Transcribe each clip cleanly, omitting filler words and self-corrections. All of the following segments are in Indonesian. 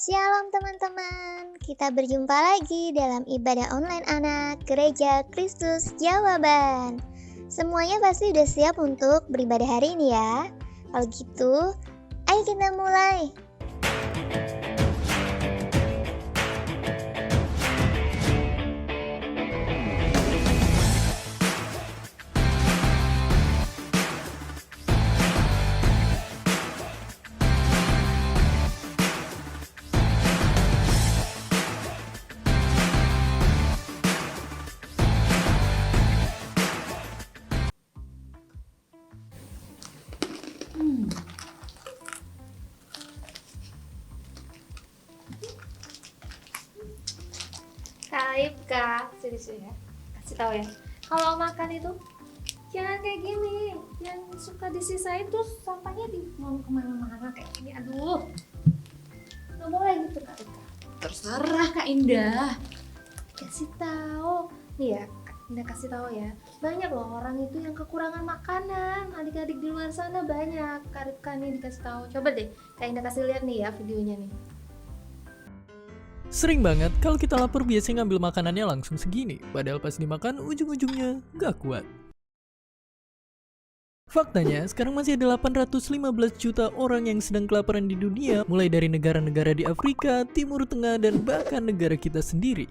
Shalom teman-teman, kita berjumpa lagi dalam ibadah online anak Gereja Kristus Jawaban. Semuanya pasti udah siap untuk beribadah hari ini ya. Kalau gitu, ayo kita mulai. Kak, serius ya, kasih tahu ya. Kalau makan itu jangan kayak gini, yang suka disisain terus sampahnya dibuang kemana-mana kayak gini. Aduh, nggak boleh gitu Kak Rika. Terserah Kak Indah. Kasih tahu, nih ya, Kak Indah kasih tahu ya. Banyak loh orang itu yang kekurangan makanan. Adik-adik di luar sana banyak. Kak Rika nih dikasih tahu. Coba deh, Kak Indah kasih lihat nih ya videonya nih. Sering banget kalau kita lapar biasanya ngambil makanannya langsung segini, padahal pas dimakan ujung-ujungnya gak kuat. Faktanya, sekarang masih ada 815 juta orang yang sedang kelaparan di dunia, mulai dari negara-negara di Afrika, Timur Tengah, dan bahkan negara kita sendiri.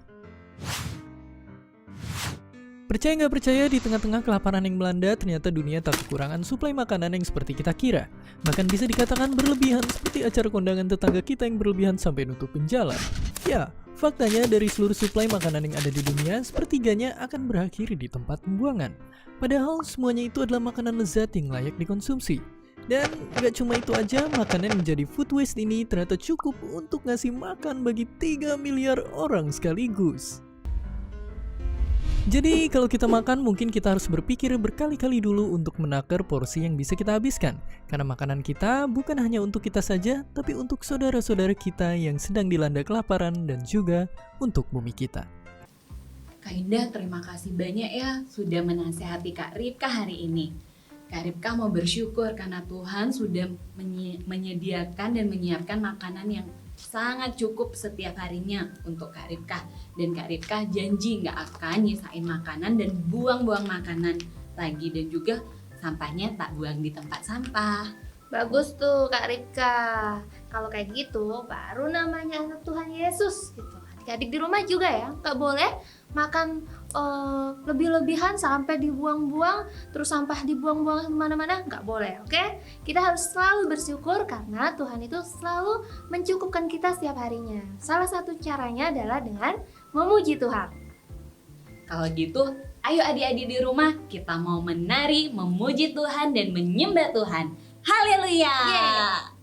Percaya nggak percaya, di tengah-tengah kelaparan yang melanda, ternyata dunia tak kekurangan suplai makanan yang seperti kita kira. Bahkan bisa dikatakan berlebihan, seperti acara kondangan tetangga kita yang berlebihan sampai nutupin jalan. Ya, faktanya dari seluruh suplai makanan yang ada di dunia, sepertiganya akan berakhir di tempat pembuangan. Padahal semuanya itu adalah makanan lezat yang layak dikonsumsi. Dan gak cuma itu aja, makanan yang menjadi food waste ini ternyata cukup untuk ngasih makan bagi 3 miliar orang sekaligus. Jadi kalau kita makan mungkin kita harus berpikir berkali-kali dulu untuk menakar porsi yang bisa kita habiskan. Karena makanan kita bukan hanya untuk kita saja, tapi untuk saudara-saudara kita yang sedang dilanda kelaparan dan juga untuk bumi kita. Kak Indah, terima kasih banyak ya sudah menasehati Kak Ripka hari ini. Kak Ripka mau bersyukur karena Tuhan sudah menyediakan dan menyiapkan makanan yang sangat cukup setiap harinya untuk Kak Ripka. Dan Kak Ripka janji nggak akan nyisain makanan dan buang-buang makanan lagi. Dan juga sampahnya tak buang di tempat sampah. Bagus tuh Kak Rika. Kalau kayak gitu baru namanya anak Tuhan Yesus gitu. Adik-adik di rumah juga ya, nggak boleh makan lebih-lebihan sampai dibuang-buang, terus sampah dibuang-buang kemana-mana, nggak boleh, oke? Kita harus selalu bersyukur karena Tuhan itu selalu mencukupkan kita setiap harinya. Salah satu caranya adalah dengan memuji Tuhan. Kalau gitu, ayo adik-adik di rumah kita mau menari, memuji Tuhan dan menyembah Tuhan. Haleluya! Yeay.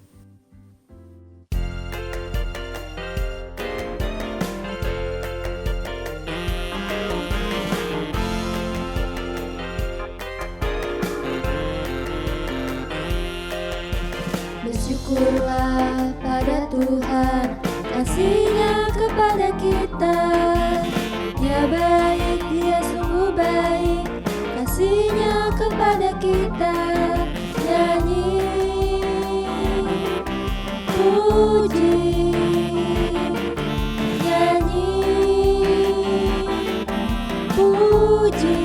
Bersyukurlah pada Tuhan, kasih-Nya kepada kita. Dia baik, Dia sungguh baik, kasih-Nya kepada kita. Nyanyi, puji, nyanyi, puji.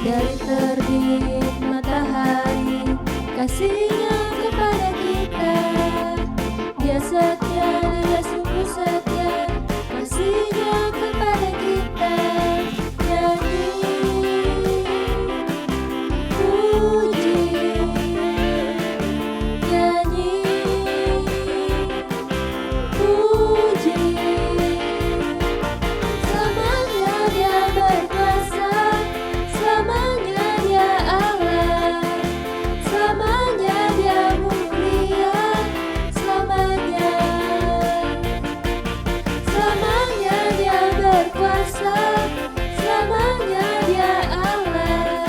Dari terbit matahari, kasih-Nya kepada kita. Dia setia, Dia sungguh setia, kasih-Nya kepada kita. Nyanyi, puji, nyanyi, puji. Selamanya Dia berkuasa, selamanya Dia Allah, selamanya Dia mulia, selamanya, selamanya Dia berkuasa, selamanya Dia Allah,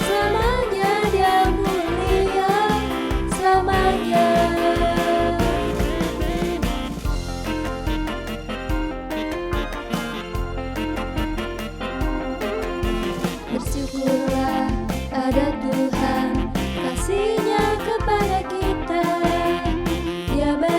selamanya Dia mulia, selamanya. Bersyukurlah pada Tuhan, kasih-Nya kepada kita. Dia baik,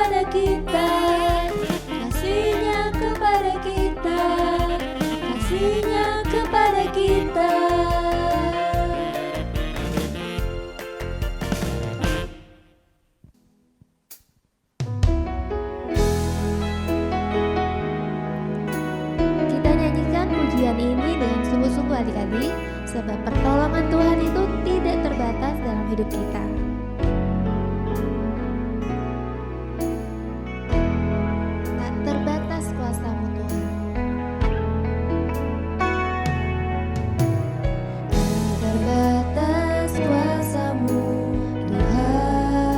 kepada kita, kasih-Nya kepada kita, kasih-Nya kepada kita. Kita nyanyikan pujian ini dengan sungguh-sungguh adik-adik, sebab pertolongan Tuhan itu tidak terbatas dalam hidup kita. Tak terbatas kuasa-Mu Tuhan. Terbatas kuasa-Mu Tuhan,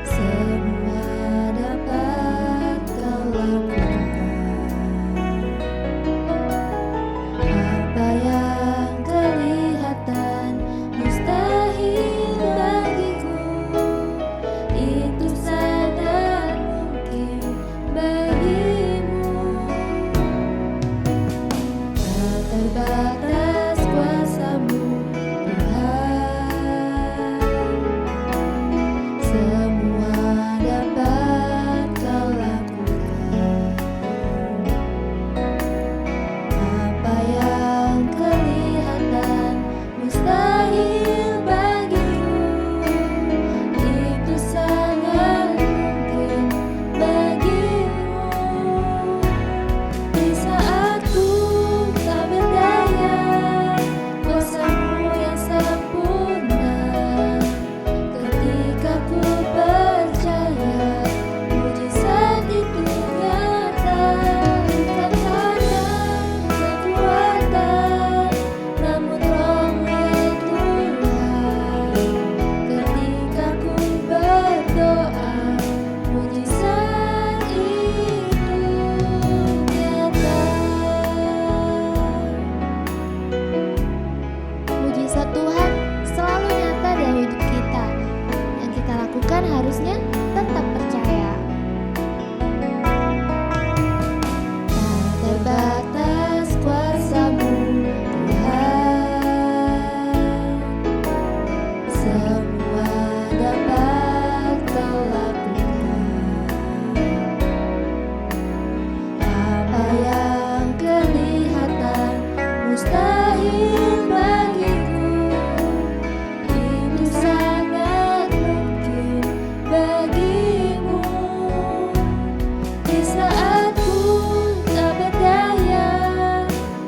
semua dapat Kau lakukan. Apa yang kelihatan mustahil bagiku, itu sangat mungkin bagimu. Tak terbatas kuasa-Mu Tuhan, semua dapat Kau lakukan. Apa yang kelihatan mustahil bagiku, itu sangat mungkin bagimu. Di saat ku tak berdaya, kuasa-Mu yang sempurna. Ketika ku percaya, mujizat itu nyata. Bukan karena kekuatan, namun Roh-Mu ya Tuhan. Ketika ku berdoa, mujizat itu nyata. Mujizat Tuhan selalu nyata dalam hidup kita. Yang kita lakukan harusnya tetap percaya. Tak terbatas kuasa-Mu Tuhan, semua dapat Kau lakukan. Apa yang kelihatan mustahil bagiku, itu sangat mungkin bagimu. Di saat ku tak berdaya,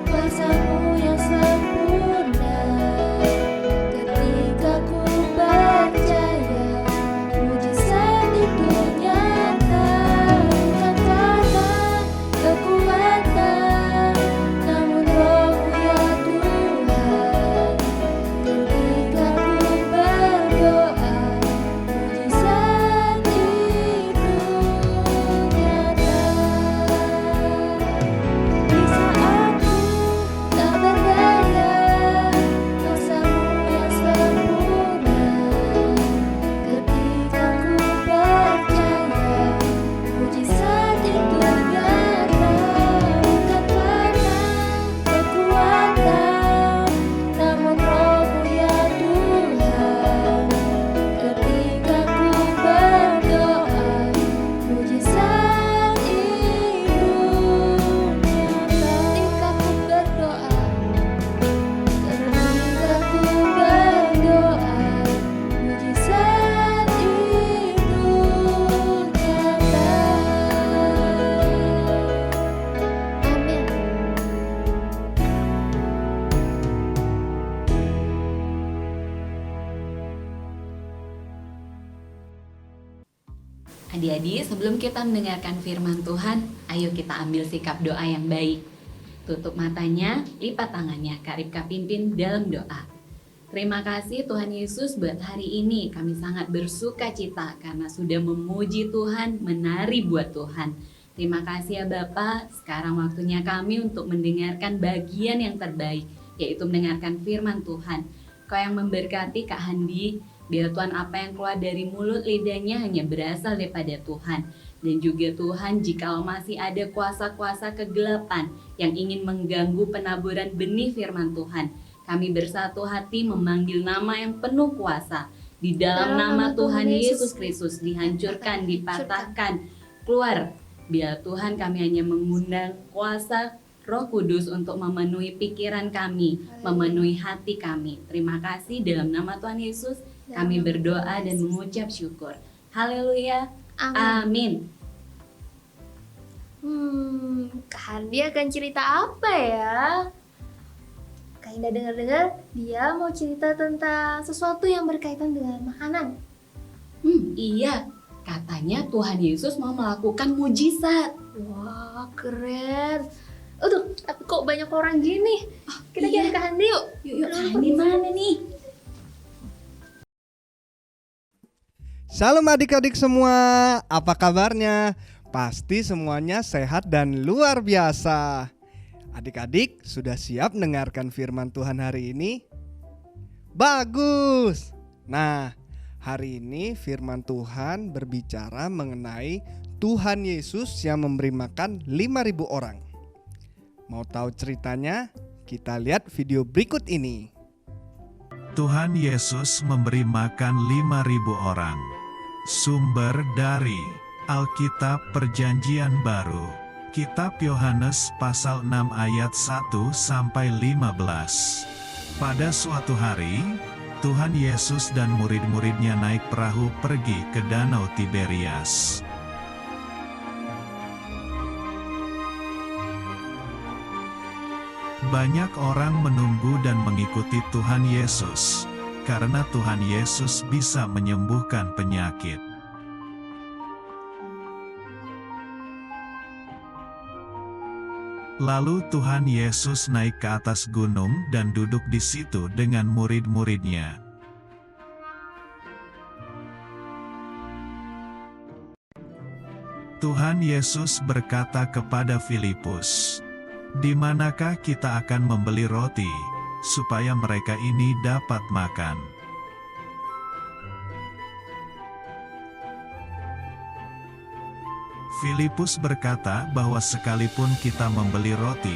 kuasa-Mu yang sempurna. Ketika ku percaya, mujizat itu nyata. Bukan karena kekuatan, namun Roh-Mu ya Tuhan. Ketika ku berdoa, mujizat itu nyata. Di saat ku tak berdaya, kuasa-Mu yang sempurna. Ketika ku percaya, mujizat itu nyata. Bukan karena kekuatan, namun Roh-Mu ya Tuhan. Ketika ku berdoa, mujizat itu nyata. Ketika ku berdoa, ketika ku berdoa, mujizat itu nyata. Amin. Adik-adik, sebelum kita mendengarkan firman Tuhan, ayo kita ambil sikap doa yang baik. Tutup matanya, lipat tangannya, Kak Ripka pimpin dalam doa. Terima kasih Tuhan Yesus buat hari ini. Kami sangat bersuka cita karena sudah memuji Tuhan, menari buat Tuhan. Terima kasih ya Bapak. Sekarang waktunya kami untuk mendengarkan bagian yang terbaik, yaitu mendengarkan firman Tuhan. Kau yang memberkati Kak Handi, biar Tuhan apa yang keluar dari mulut lidahnya hanya berasal daripada Tuhan. Dan juga Tuhan, jikalau masih ada kuasa-kuasa kegelapan yang ingin mengganggu penaburan benih firman Tuhan, kami bersatu hati memanggil nama yang penuh kuasa, Di dalam Dalam nama nama Tuhan Tuhan Yesus Yesus Kristus dihancurkan, dipatahkan, keluar. Biar Tuhan, kami hanya mengundang kuasa Roh Kudus untuk memenuhi pikiran kami, memenuhi hati kami. Terima kasih, dalam nama Tuhan Yesus kami berdoa dan mengucap syukur. Haleluya. Amin. Kak Handi akan cerita apa ya? Kak Indah dengar-dengar dia mau cerita tentang sesuatu yang berkaitan dengan makanan. Iya, katanya Tuhan Yesus mau melakukan mujizat. Wah, keren. Aduh, tapi kok banyak orang gini? Kita iya. cari Kak Handi yuk. Yuk, di mana nih? Shalom adik-adik semua, apa kabarnya? Pasti semuanya sehat dan luar biasa. Adik-adik sudah siap mendengarkan firman Tuhan hari ini? Bagus! Nah, hari ini firman Tuhan berbicara mengenai Tuhan Yesus yang memberi makan 5.000 orang. Mau tahu ceritanya? Kita lihat video berikut ini. Tuhan Yesus memberi makan 5.000 orang. Sumber dari Alkitab Perjanjian Baru, Kitab Yohanes pasal 6 ayat 1-15. Pada suatu hari, Tuhan Yesus dan murid-muridnya naik perahu pergi ke Danau Tiberias. Banyak orang menunggu dan mengikuti Tuhan Yesus, karena Tuhan Yesus bisa menyembuhkan penyakit. Lalu Tuhan Yesus naik ke atas gunung dan duduk di situ dengan murid-muridnya. Tuhan Yesus berkata kepada Filipus, "Di manakah kita akan membeli roti, supaya mereka ini dapat makan?" Filipus berkata bahwa sekalipun kita membeli roti,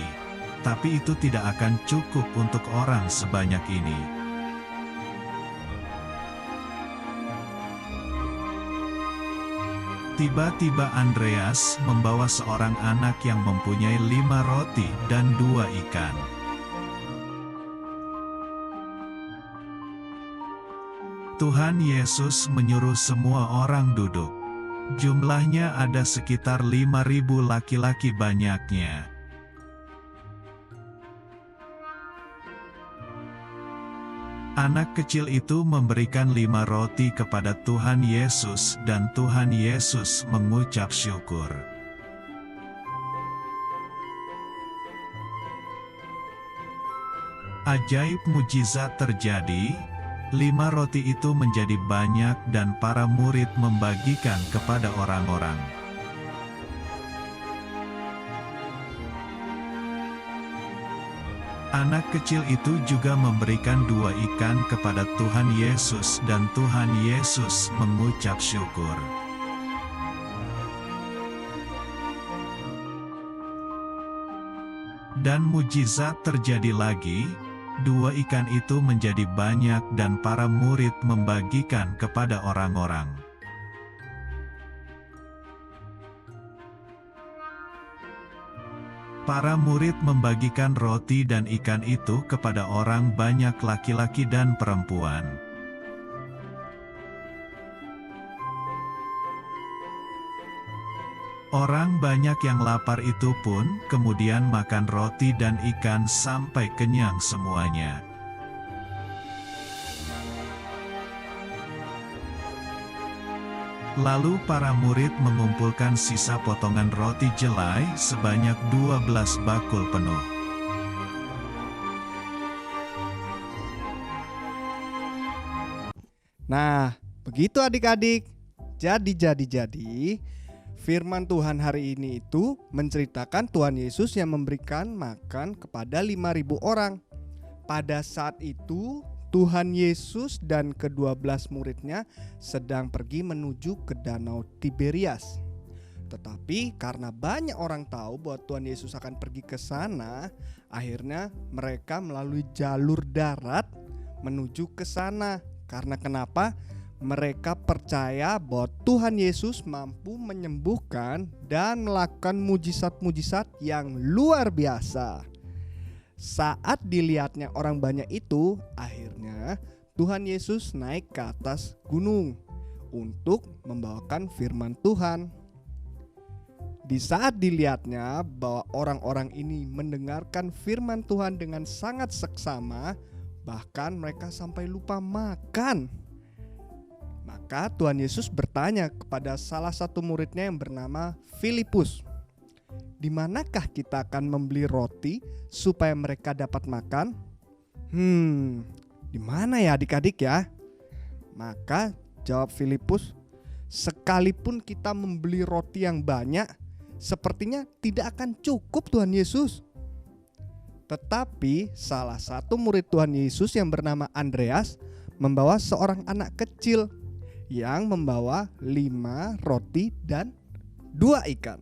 tapi itu tidak akan cukup untuk orang sebanyak ini. Tiba-tiba Andreas membawa seorang anak yang mempunyai 5 roti dan 2 ikan. Tuhan Yesus menyuruh semua orang duduk. Jumlahnya ada sekitar 5.000 laki-laki banyaknya. Anak kecil itu memberikan 5 roti kepada Tuhan Yesus dan Tuhan Yesus mengucap syukur. Ajaib mujizat terjadi, 5 roti itu menjadi banyak dan para murid membagikan kepada orang-orang. Anak kecil itu juga memberikan 2 ikan kepada Tuhan Yesus dan Tuhan Yesus mengucap syukur. Dan mujizat terjadi lagi, 2 ikan itu menjadi banyak dan para murid membagikan kepada orang-orang. Para murid membagikan roti dan ikan itu kepada orang banyak laki-laki dan perempuan. Orang banyak yang lapar itu pun kemudian makan roti dan ikan sampai kenyang semuanya. Lalu para murid mengumpulkan sisa potongan roti jelai sebanyak 12 bakul penuh. Nah, begitu adik-adik. Jadi, firman Tuhan hari ini itu menceritakan Tuhan Yesus yang memberikan makan kepada 5.000 orang. Pada saat itu, Tuhan Yesus dan ke-12 muridnya sedang pergi menuju ke Danau Tiberias. Tetapi karena banyak orang tahu bahwa Tuhan Yesus akan pergi ke sana, akhirnya mereka melalui jalur darat menuju ke sana. Karena kenapa? Mereka percaya bahwa Tuhan Yesus mampu menyembuhkan dan melakukan mujizat-mujizat yang luar biasa. Saat dilihatnya orang banyak itu, akhirnya Tuhan Yesus naik ke atas gunung untuk membawakan firman Tuhan. Di saat dilihatnya bahwa orang-orang ini mendengarkan firman Tuhan dengan sangat seksama, bahkan mereka sampai lupa makan. Maka Tuhan Yesus bertanya kepada salah satu muridnya yang bernama Filipus, "Di manakah kita akan membeli roti supaya mereka dapat makan?" Di mana ya adik-adik ya? Maka jawab Filipus, "Sekalipun kita membeli roti yang banyak, sepertinya tidak akan cukup Tuhan Yesus." Tetapi salah satu murid Tuhan Yesus yang bernama Andreas membawa seorang anak kecil yang membawa 5 roti dan 2 ikan.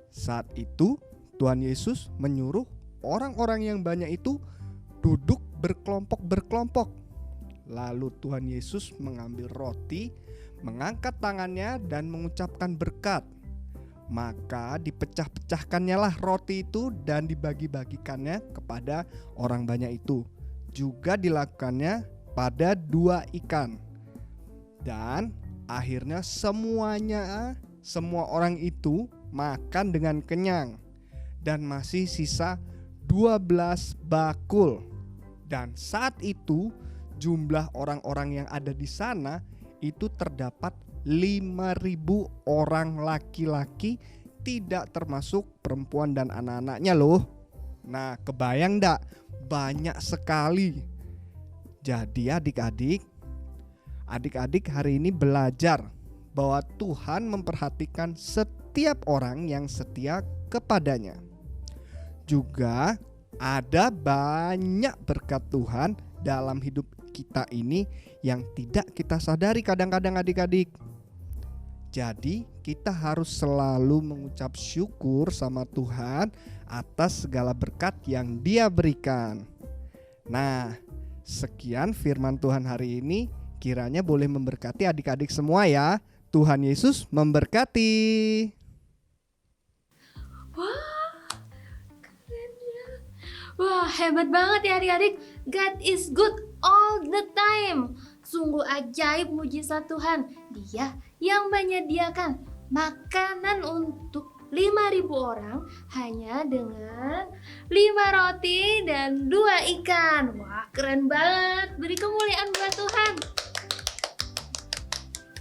Saat itu Tuhan Yesus menyuruh orang-orang yang banyak itu duduk berkelompok-berkelompok. Lalu Tuhan Yesus mengambil roti, mengangkat tangannya dan mengucapkan berkat. Maka dipecah-pecahkannya lah roti itu dan dibagi-bagikannya kepada orang banyak itu. Juga dilakukannya pada 2 ikan. Dan akhirnya semua orang itu makan dengan kenyang. Dan masih sisa 12 bakul. Dan saat itu jumlah orang-orang yang ada di sana itu terdapat 5.000 orang laki-laki, tidak termasuk perempuan dan anak-anaknya loh. Nah, kebayang enggak? Banyak sekali. Jadi adik-adik hari ini belajar bahwa Tuhan memperhatikan setiap orang yang setia kepadanya. Juga ada banyak berkat Tuhan dalam hidup kita ini yang tidak kita sadari kadang-kadang adik-adik. Jadi kita harus selalu mengucap syukur sama Tuhan atas segala berkat yang Dia berikan. Nah, sekian firman Tuhan hari ini. Kiranya boleh memberkati adik-adik semua ya. Tuhan Yesus memberkati. Wah, keren ya. Wah, hebat banget ya adik-adik. God is good all the time. Sungguh ajaib mujizat Tuhan. Dia yang menyediakan makanan untuk 5.000 orang hanya dengan 5 roti dan 2 ikan. Wah, keren banget. Beri kemuliaan buat Tuhan.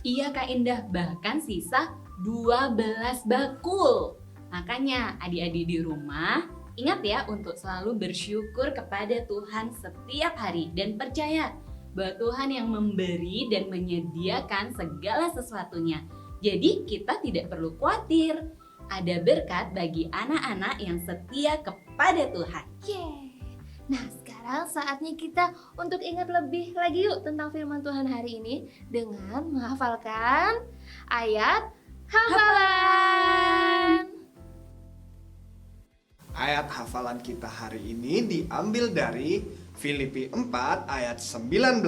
Iya Kak Indah, bahkan sisa 12 bakul. Makanya adik-adik di rumah, ingat ya untuk selalu bersyukur kepada Tuhan setiap hari. Dan percaya bahwa Tuhan yang memberi dan menyediakan segala sesuatunya. Jadi kita tidak perlu khawatir. Ada berkat bagi anak-anak yang setia kepada Tuhan. Yeay. Nah, sekarang saatnya kita untuk ingat lebih lagi yuk tentang firman Tuhan hari ini dengan menghafalkan ayat hafalan. Ayat hafalan kita hari ini diambil dari Filipi 4 ayat 19.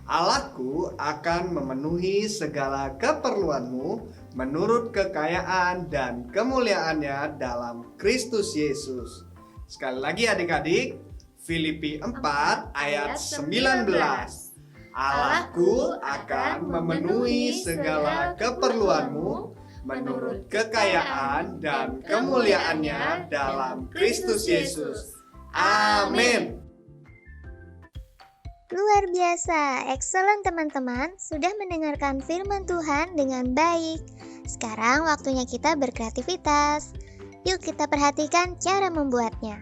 Allahku akan memenuhi segala keperluanmu menurut kekayaan dan kemuliaannya dalam Kristus Yesus. Sekali lagi adik-adik, Filipi 4 ayat 19. Allahku akan memenuhi segala keperluanmu menurut kekayaan dan kemuliaannya dalam Kristus Yesus. Amin. Luar biasa, excellent teman-teman, sudah mendengarkan firman Tuhan dengan baik. Sekarang waktunya kita berkreativitas. Yuk kita perhatikan cara membuatnya.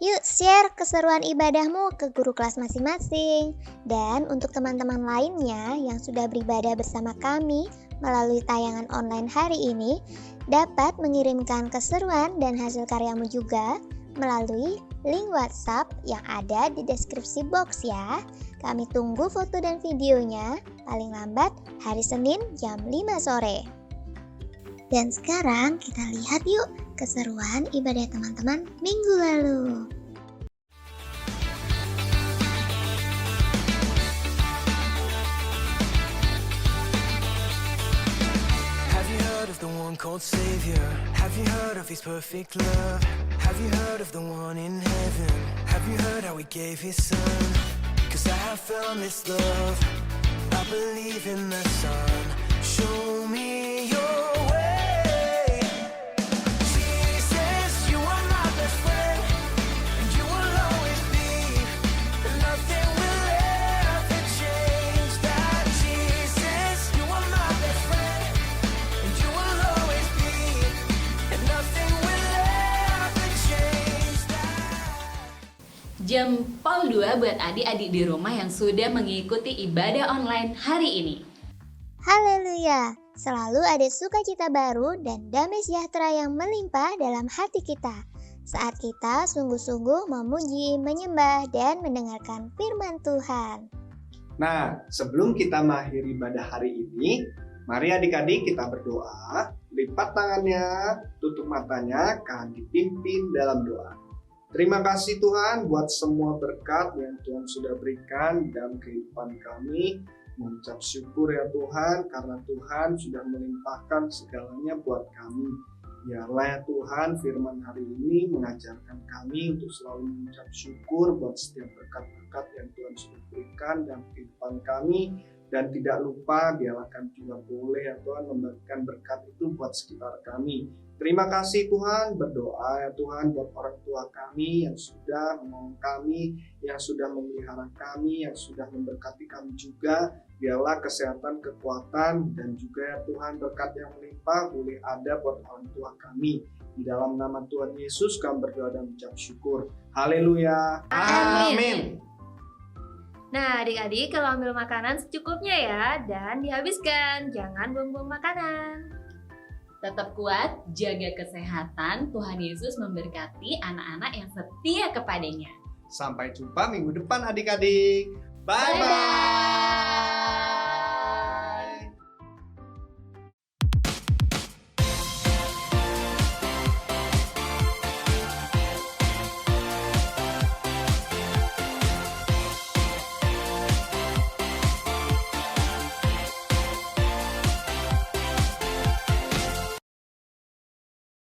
Yuk share keseruan ibadahmu ke guru kelas masing-masing. Dan untuk teman-teman lainnya yang sudah beribadah bersama kami melalui tayangan online hari ini, dapat mengirimkan keseruan dan hasil karyamu juga melalui link WhatsApp yang ada di deskripsi box ya. Kami tunggu foto dan videonya paling lambat hari Senin jam 5 sore. Dan sekarang kita lihat yuk keseruan ibadah teman-teman minggu lalu. Have you heard of the one called Savior? Have you heard of his perfect love? Have you heard of the one in heaven? Have you heard how he gave his son? 'Cause I have found this love, I believe in the Son. Show me your way. Jesus, you are my best friend, and you will always be. Nothing will ever change that. Jesus, you are my best friend, and you will always be. And nothing will ever change that. Jempol 2 buat adik-adik di rumah yang sudah mengikuti ibadah online hari ini. Haleluya! Selalu ada sukacita baru dan damai sejahtera yang melimpah dalam hati kita saat kita sungguh-sungguh memuji, menyembah, dan mendengarkan firman Tuhan. Nah, sebelum kita mengakhiri ibadah hari ini, mari adik-adik kita berdoa, lipat tangannya, tutup matanya, akan dipimpin dalam doa. Terima kasih Tuhan buat semua berkat yang Tuhan sudah berikan dalam kehidupan kami. Mengucap syukur ya Tuhan, karena Tuhan sudah melimpahkan segalanya buat kami. Biarlah ya Tuhan, firman hari ini mengajarkan kami untuk selalu mengucap syukur buat setiap berkat-berkat yang Tuhan sudah berikan dalam kehidupan kami. Dan tidak lupa, biarlah kami juga boleh ya Tuhan membagikan berkat itu buat sekitar kami. Terima kasih Tuhan, berdoa ya Tuhan buat orang tua kami yang sudah menolong kami, yang sudah memelihara kami, yang sudah memberkati kami juga. Biarlah kesehatan, kekuatan, dan juga ya Tuhan berkat yang melimpah boleh ada buat orang tua kami. Di dalam nama Tuhan Yesus kami berdoa dan mengucap syukur. Haleluya. Amin. Nah adik-adik, kalau ambil makanan secukupnya ya, dan dihabiskan, jangan buang-buang makanan. Tetap kuat, jaga kesehatan. Tuhan Yesus memberkati anak-anak yang setia kepadanya. Sampai jumpa minggu depan adik-adik. Bye-bye.